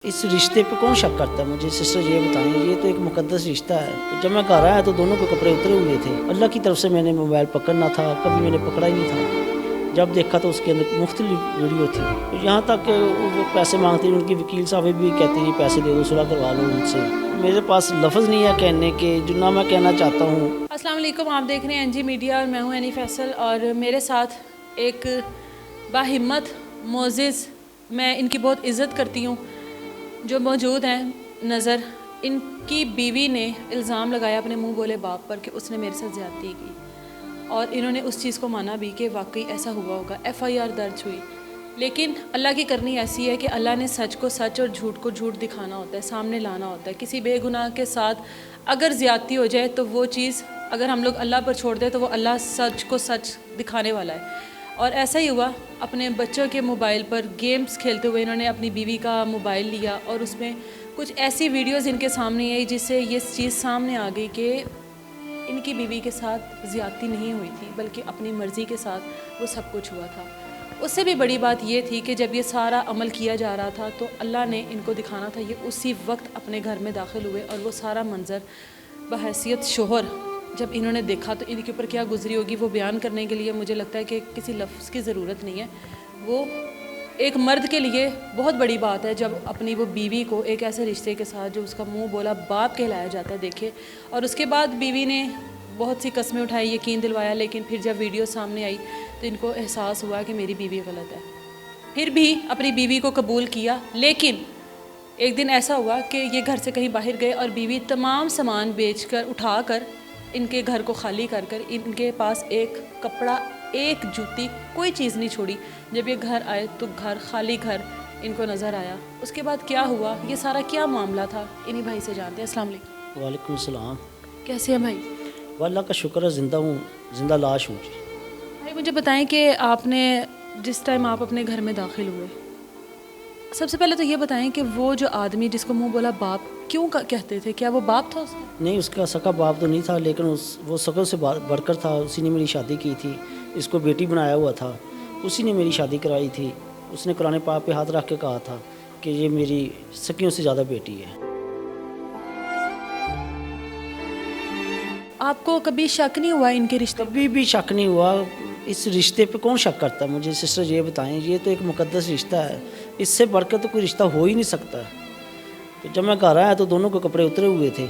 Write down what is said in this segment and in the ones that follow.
इस रिश्ते पे कौन शक करता है? मुझे सिस्टर ये बताएं, ये तो एक मुकद्दस रिश्ता है। तो जब मैं घर आया तो दोनों के कपड़े उतरे हुए थे। अल्लाह की तरफ से मैंने मोबाइल पकड़ना था, कभी मैंने पकड़ा ही नहीं था। जब देखा तो उसके अंदर मुख्तलिफ वीडियो थी। तो यहाँ तक कि वो पैसे मांगते, उनकी वकील साहब भी कहते हैं पैसे दे दो, सुलह करवा लो उनसे। मेरे पास लफ्ज़ नहीं है कहने के, जो ना मैं कहना चाहता हूँ। अस्सलाम वालेकुम, आप देख रहे हैं एनजी मीडिया और मैं हूँ एनी फैसल। और मेरे साथ एक बाहिम्मत मोज़िज़, मैं इनकी बहुत इज़्ज़त करती हूँ, जो मौजूद हैं नज़र। इनकी बीवी ने इल्ज़ाम लगाया अपने मुंह बोले बाप पर कि उसने मेरे साथ ज़्यादती की, और इन्होंने उस चीज़ को माना भी कि वाकई ऐसा हुआ होगा। FIR दर्ज हुई। लेकिन अल्लाह की करनी ऐसी है कि अल्लाह ने सच को सच और झूठ को झूठ दिखाना होता है, सामने लाना होता है। किसी बेगुनाह के साथ अगर ज़्यादती हो जाए तो वो चीज़ अगर हम लोग अल्लाह पर छोड़ दें तो वो अल्लाह सच को सच दिखाने वाला है। और ऐसा ही हुआ, अपने बच्चों के मोबाइल पर गेम्स खेलते हुए इन्होंने अपनी बीवी का मोबाइल लिया और उसमें कुछ ऐसी वीडियोस इनके सामने आई जिससे ये चीज़ सामने आ गई कि इनकी बीवी के साथ ज़्यादती नहीं हुई थी, बल्कि अपनी मर्ज़ी के साथ वो सब कुछ हुआ था। उससे भी बड़ी बात ये थी कि जब ये सारा अमल किया जा रहा था तो अल्लाह ने इनको दिखाना था। ये उसी वक्त अपने घर में दाखिल हुए और वो सारा मंज़र बहैसियत शोहर जब इन्होंने देखा तो इनके ऊपर क्या गुजरी होगी वो बयान करने के लिए मुझे लगता है कि किसी लफ्ज़ की ज़रूरत नहीं है। वो एक मर्द के लिए बहुत बड़ी बात है जब अपनी वो बीवी को एक ऐसे रिश्ते के साथ जो उसका मुंह बोला बाप कहलाया जाता है देखे। और उसके बाद बीवी ने बहुत सी कस्में उठाई, यकीन दिलवाया, लेकिन फिर जब वीडियो सामने आई तो इनको एहसास हुआ कि मेरी बीवी गलत है। फिर भी अपनी बीवी को कबूल किया। लेकिन एक दिन ऐसा हुआ कि ये घर से कहीं बाहर गए और बीवी तमाम सामान बेचकर उठाकर इनके घर को खाली कर कर इनके पास एक कपड़ा, एक जूती, कोई चीज़ नहीं छोड़ी। जब ये घर आए तो घर खाली घर इनको नज़र आया। उसके बाद क्या हुआ, ये सारा क्या मामला था, इन्हीं भाई से जानते हैं। अस्सलाम वालेकुम। वालेकुम सलाम। कैसे हैं भाई? अल्लाह का शुक्र है, ज़िंदा हूँ, ज़िंदा लाश हूँ जी। भाई मुझे बताएं कि आपने जिस टाइम आप अपने घर में दाखिल हुए, सबसे पहले तो ये बताएं कि वो जो आदमी जिसको मुंह बोला बाप क्यों कहते थे, क्या वो बाप था उसका? नहीं, उसका सका बाप तो नहीं था, लेकिन वो शकल से बढ़कर था। उसी ने मेरी शादी की थी, इसको बेटी बनाया हुआ था, उसी ने मेरी शादी कराई थी। उसने कुरान पाक पे हाथ रख के कहा था कि ये मेरी सकियों से ज़्यादा बेटी है। आपको कभी शक नहीं हुआ इनके रिश्ते? कभी भी शक नहीं हुआ। इस रिश्ते पे कौन शक करता है? मुझे सिस्टर ये बताएं, ये तो एक मुकद्दस रिश्ता है, इससे बढ़कर तो कोई रिश्ता हो ही नहीं सकता। तो जब मैं घर आया तो दोनों के कपड़े उतरे हुए थे।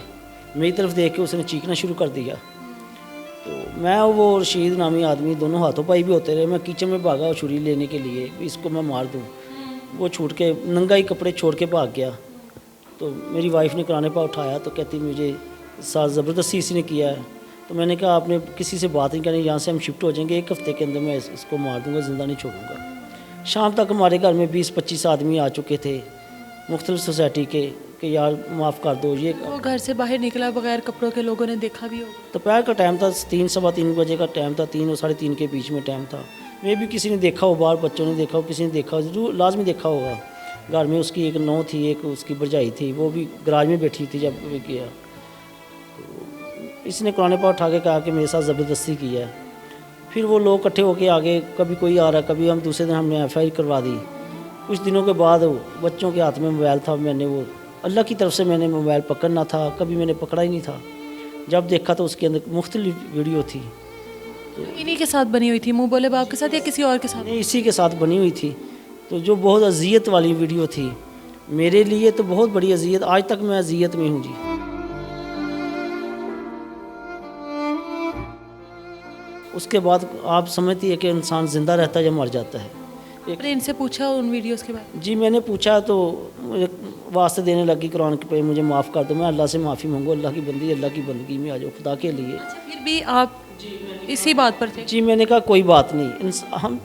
मेरी तरफ देख के उसने चीखना शुरू कर दिया। तो मैं वो रशीद नामी आदमी दोनों हाथों पाई भी होते रहे। मैं किचन में भागा छुरी लेने के लिए, इसको मैं मार दूँ। वो छूट के नंगा ही कपड़े छोड़ के भाग गया। तो मेरी वाइफ ने कुरान पाक उठाया तो कहती मुझे साथ ज़बरदस्ती इसी ने किया है। तो मैंने कहा आपने किसी से बात नहीं करनी, यहाँ से हम शिफ्ट हो जाएंगे, एक हफ़्ते के अंदर मैं इसको मार दूँगा, ज़िंदा नहीं छोड़ूंगा। शाम तक हमारे घर में 20-25 आदमी आ चुके थे मुख्तलिफ सोसाइटी के कि यार माफ़ कर दो। ये वो घर से बाहर निकला बगैर कपड़ों के, लोगों ने देखा भी होगा। दोपहर का टाइम था, 3-3:15 बजे का टाइम था, 3 और 3:30 के बीच में टाइम था। मे भी किसी ने देखा हो, बाहर बच्चों ने देखा हो, किसी ने देखा हो, जरूर लाजमी देखा होगा। घर में उसकी एक नौ थी, एक उसकी भरजाई थी, वो भी गराज में बैठी थी जब वो किया। इसने कुरान पाक उठा के कहा कि मेरे साथ ज़बरदस्ती किया है। फिर वो लोग इकट्ठे होके आगे, कभी कोई आ रहा, कभी हम दूसरे दिन हमने FIR करवा दी। कुछ दिनों के बाद बच्चों के हाथ में मोबाइल था, मैंने वो अल्लाह की तरफ से मैंने मोबाइल पकड़ना था, कभी मैंने पकड़ा ही नहीं था। जब देखा तो उसके अंदर मुख्तलिफ वीडियो थी। तो इन्हीं के साथ बनी हुई थी, मुंह बोले बाप के साथ या किसी और के साथ? नहीं, इसी के साथ बनी हुई थी। तो जो बहुत अजियत वाली वीडियो थी, मेरे लिए तो बहुत बड़ी अजियत, आज तक मैं अजियत में हूँ जी। उसके बाद आप समझती है कि इंसान ज़िंदा रहता है या मर जाता है। आपने इनसे पूछा उन वीडियोस के बारे में? जी मैंने पूछा तो मुझे वास्ते देने लगी कुरान के पे, मुझे माफ़ कर दो, मैं अल्लाह से माफ़ी मांगू, अल्लाह की बंदी, अल्लाह की बंदगी में आ जाओ खुदा के लिए। अच्छा, फिर भी आप इसी बात पर थे? जी मैंने कहा कोई बात नहीं, हम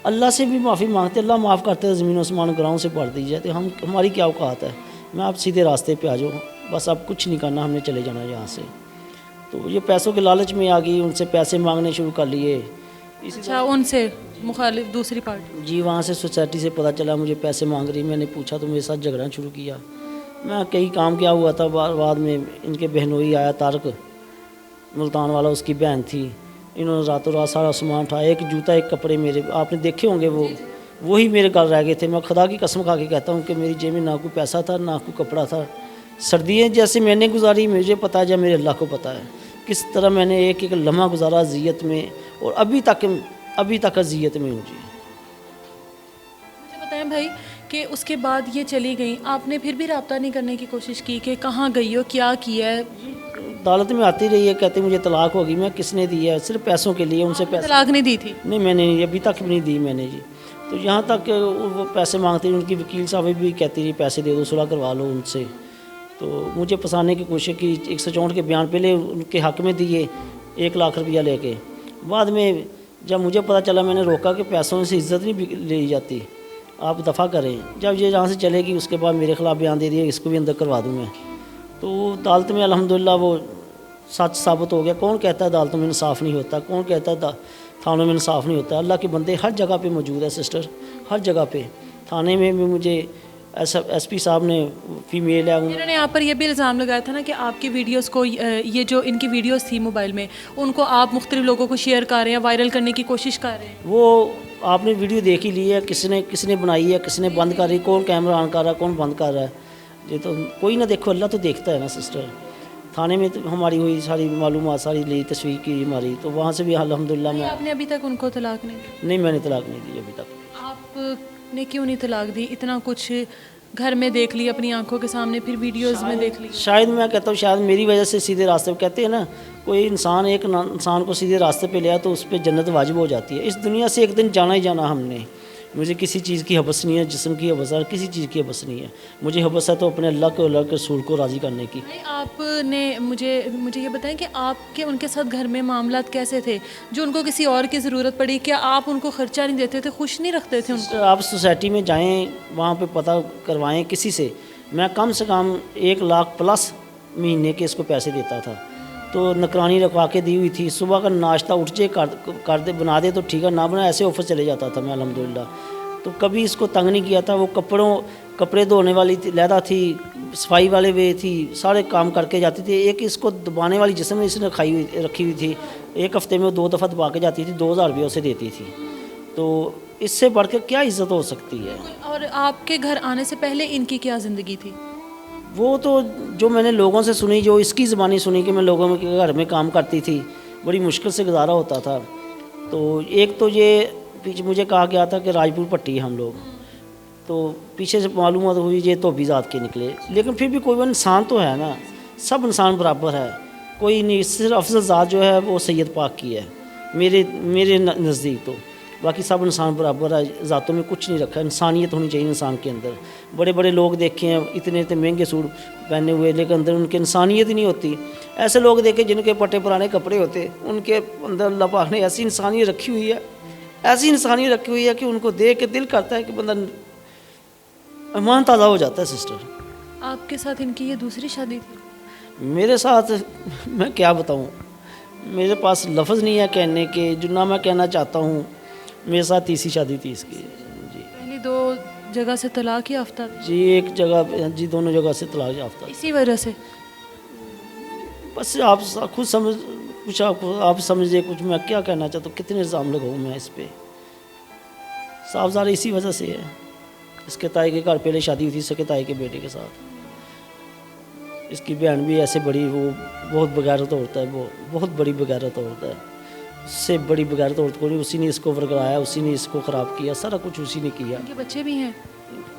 अल्लाह से भी माफ़ी मांगते, अल्लाह माफ़ करते हैं, ज़मीन आसमान ग्राउंड से भर दी जाती, हम हमारी क्या औकात है। मैं आप सीधे रास्ते पे आ जाओ, बस अब कुछ नहीं करना, हमने चले जाना यहाँ से। तो ये पैसों के लालच में आ गई, उनसे पैसे मांगने शुरू कर लिए। अच्छा, उनसे मुखालिफ दूसरी पार्टी? जी वहाँ से सोसाइटी से पता चला मुझे पैसे मांग रही। मैंने पूछा तो मेरे साथ झगड़ा शुरू किया। मैं कई काम किया हुआ था, बाद में इनके बहनोई आया तारक मुल्तान वाला, उसकी बहन थी। इन्होंने रातों रात सारा सामान उठाया, एक जूता एक कपड़े मेरे आपने देखे होंगे, वो वही मेरे गल रह गए थे। मैं खुदा की कसम खा के कहता हूँ कि मेरी जेब में ना कोई पैसा था ना कोई कपड़ा था। सर्दियाँ जैसे मैंने गुजारी मुझे पता है, जब मेरे अल्लाह को पता है किस तरह मैंने एक एक लम्हा गुजारा अजियत में, और अभी तक अजियत में हूँ जी। मुझे बताएं भाई कि उसके बाद ये चली गई, आपने फिर भी रब्ता नहीं करने की कोशिश की कि कहाँ गई हो, क्या किया है? अदालत में आती रही है, कहते मुझे तलाक होगी। मैं किसने दी है? सिर्फ पैसों के लिए, उनसे पैसे तलाक नहीं दी थी? नहीं, मैंने नहीं, अभी तक नहीं दी मैंने जी। तो यहाँ तक वो पैसे मांगती रही, उनकी वकील साहब भी कहती रही पैसे दे दो, सुलह करवा लो उनसे। तो मुझे फंसाने की कोशिश की, 164 के बयान पहले उनके हक़ में दिए 1 लाख रुपया लेके। बाद में जब मुझे पता चला, मैंने रोका कि पैसों से इज्जत नहीं ली जाती, आप दफ़ा करें। जब ये यहाँ से चलेगी उसके बाद मेरे ख़िलाफ़ बयान दे दिए, इसको भी अंदर करवा दूँ मैं। तो अदालत में अल्हम्दुलिल्लाह वो सच साबित हो गया। कौन कहता है अदालतों में इंसाफ नहीं होता? कौन कहता है थानों में इंसाफ नहीं होता? अल्लाह के बंदे हर जगह पे मौजूद है सिस्टर, हर जगह पे। थाने में भी मुझे एसपी साहब ने, फीमेल है, इन्होंने यहाँ पर यह भी इल्ज़ाम लगाया था ना कि आपकी वीडियोस को, ये जो इनकी वीडियोस थी मोबाइल में, उनको आप मुख्तलिफ लोगों को शेयर कर रहे हैं, वायरल करने की कोशिश कर रहे हैं। वो आपने वीडियो देख ही ली है, किसने बनाई है, किसने बंद कर रही, कौन कैमरा ऑन कर रहा है, कौन बंद कर रहा है? ये तो कोई ना देखो, अल्लाह तो देखता है ना सिस्टर। थाने में तो हमारी हुई सारी मालूमात सारी ली, तस्वीर की हमारी, तो वहाँ से भी अल्हम्दुलिल्लाह मैं। आपने अभी तक उनको तलाक नहीं दी? नहीं, मैंने तलाक नहीं दी अभी तक। आपने क्यों नहीं तलाक दी? इतना कुछ घर में देख ली, अपनी आंखों के सामने, फिर वीडियोस में देख ली। शायद मैं कहता हूँ शायद मेरी वजह से सीधे रास्ते पे, कहते हैं ना कोई इंसान एक इंसान को सीधे रास्ते पे ले आया तो उस पर जन्नत वाजिब हो जाती है। इस दुनिया से एक दिन जाना ही जाना हमने। मुझे किसी चीज़ की हबस नहीं है, जिस्म की हबस है, किसी चीज़ की हबस नहीं है। मुझे हबस है तो अपने अल्लाह को, अल्लाह के रसूल को राज़ी करने की। भाई आपने मुझे ये बताएं कि आपके उनके साथ घर में मामलात कैसे थे, जो उनको किसी और की ज़रूरत पड़ी, क्या आप उनको खर्चा नहीं देते थे, खुश नहीं रखते थे उनको? आप सोसाइटी में जाएँ, वहाँ पे पता करवाएं किसी से। मैं कम से कम 1 लाख प्लस महीने के इसको पैसे देता था। तो नौकरानी रखवा के दी हुई थी। सुबह का नाश्ता उठ जे कर दे, बना दे तो ठीक है, ना बना ऐसे ऑफर चले जाता था मैं अल्हम्दुलिल्लाह। तो कभी इसको तंग नहीं किया था। वो कपड़े धोने वाली थी, लहदा थी, सफाई वाले वे थी, सारे काम करके जाती थी। एक इसको दबाने वाली जिसम इसने रखी हुई थी, एक हफ्ते में 2 दफ़ा दबा के जाती थी, 2000 रुपये उसे देती थी। तो इससे बढ़ के क्या इज़्ज़त हो सकती है? और आपके घर आने से पहले इनकी क्या ज़िंदगी थी? वो तो जो मैंने लोगों से सुनी, जो इसकी ज़बानी सुनी कि मैं लोगों के घर में काम करती थी, बड़ी मुश्किल से गुजारा होता था। तो एक तो ये पीछे मुझे कहा गया था कि राजपूत पट्टी हम लोग, तो पीछे से मालूमात हुई ये तो ज़ात के निकले। लेकिन फिर भी कोई इंसान तो है ना, सब इंसान बराबर है। कोई नहीं, सिर्फ अफजल ज़ात जो है वो सैयद पाक की है मेरे नज़दीक। तो बाकी सब इंसान बराबर है, ज़ातों में कुछ नहीं रखा है। इंसानियत होनी चाहिए इंसान के अंदर। बड़े बड़े लोग देखे हैं, इतने महंगे सूट पहने हुए, लेकिन अंदर उनकी इंसानियत ही नहीं होती। ऐसे लोग देखे जिनके पट्टे पुराने कपड़े होते, उनके अंदर अल्लाह पाक ने ऐसी इंसानियत रखी हुई है, ऐसी इंसानियत रखी हुई है कि उनको देख के दिल करता है कि बंदा ईमान ताज़ा हो जाता है सिस्टर। आपके साथ इनकी ये दूसरी शादी थी? मेरे साथ मैं क्या बताऊँ, मेरे पास लफ्ज़ नहीं है कहने के, जो ना मैं कहना चाहता हूँ। मेरे साथ तीसरी शादी थी इसकी जी। पहली 2 जगह से तलाक याफ्ता थी? जी, एक जगह जी, दोनों जगह से तलाक याफ्ता। इसी वजह से? बस आप खुद समझ, कुछ आप समझिए, कुछ मैं क्या कहना चाहता हूँ, कितने इल्ज़ाम लगाऊँ मैं इस पर। साफ ज़ाहिर इसी वजह से है। इसके ताई के घर पहले शादी हुई थी इसके ताई के बेटे के साथ। इसकी बहन भी ऐसे बड़ी, वो बहुत बगैरत औरत है, वो बहुत बड़ी बगैरत औरत है। उससे बड़ी बगैरत औरत को नहीं, उसी ने इसको वर्गलाया, उसी ने इसको ख़राब किया, सारा कुछ उसी ने किया। इनके बच्चे भी हैं?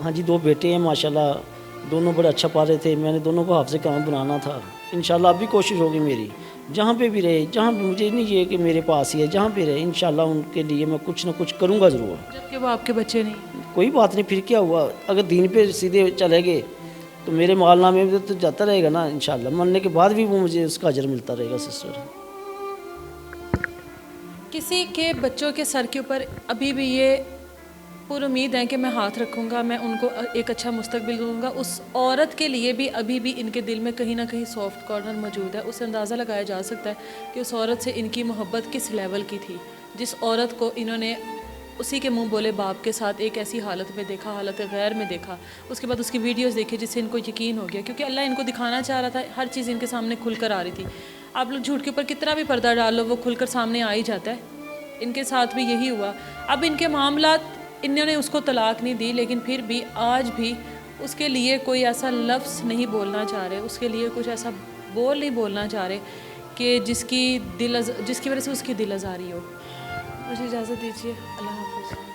हाँ जी, 2 बेटे हैं माशाल्लाह, दोनों बड़े अच्छा पा रहे थे। मैंने दोनों को हाफ़िज़ काम बनाना था। इंशाल्लाह अब भी कोशिश होगी मेरी, जहाँ पे भी रहे, जहाँ पे, मुझे नहीं ये कि मेरे पास ही है, जहाँ पे रहे इंशाल्लाह उनके लिए मैं कुछ ना कुछ करूँगा ज़रूर। जबकि वो आपके बच्चे नहीं? कोई बात नहीं, फिर क्या हुआ, अगर दीन पे सीधे चले गए तो मेरे मालनामे में तो जाता रहेगा ना इंशाल्लाह। मरने के बाद भी वो मुझे उसका अजर मिलता रहेगा सिस्टर। किसी के बच्चों के सर के ऊपर अभी भी ये पूरी उम्मीद है कि मैं हाथ रखूँगा, मैं उनको एक अच्छा मुस्तकबिल दूँगा। उस औरत के लिए भी अभी भी इनके दिल में कहीं ना कहीं सॉफ्ट कॉर्नर मौजूद है। उससे अंदाज़ा लगाया जा सकता है कि उस औरत से इनकी मोहब्बत किस लेवल की थी, जिस औरत को इन्होंने उसी के मुंह बोले बाप के साथ एक ऐसी हालत में देखा, हालत गैर में देखा, उसके बाद उसकी वीडियोस देखी जिससे इनको यकीन हो गया, क्योंकि अल्लाह इनको दिखाना चाह रहा था। हर चीज़ इनके सामने खुलकर आ रही थी। आप लोग झूठ के ऊपर कितना भी पर्दा डाल लो, वो खुलकर सामने आ ही जाता है। इनके साथ भी यही हुआ। अब इनके मामलात انہوں نے اس کو طلاق نہیں دی لیکن پھر بھی آج بھی اس کے لیے کوئی ایسا لفظ نہیں بولنا چاہ رہے, اس کے لیے کچھ ایسا بول نہیں بولنا چاہ رہے کہ جس کی وجہ سے اس کی دل آزاری ہو. مجھے اجازت دیجیے. اللہ حافظ.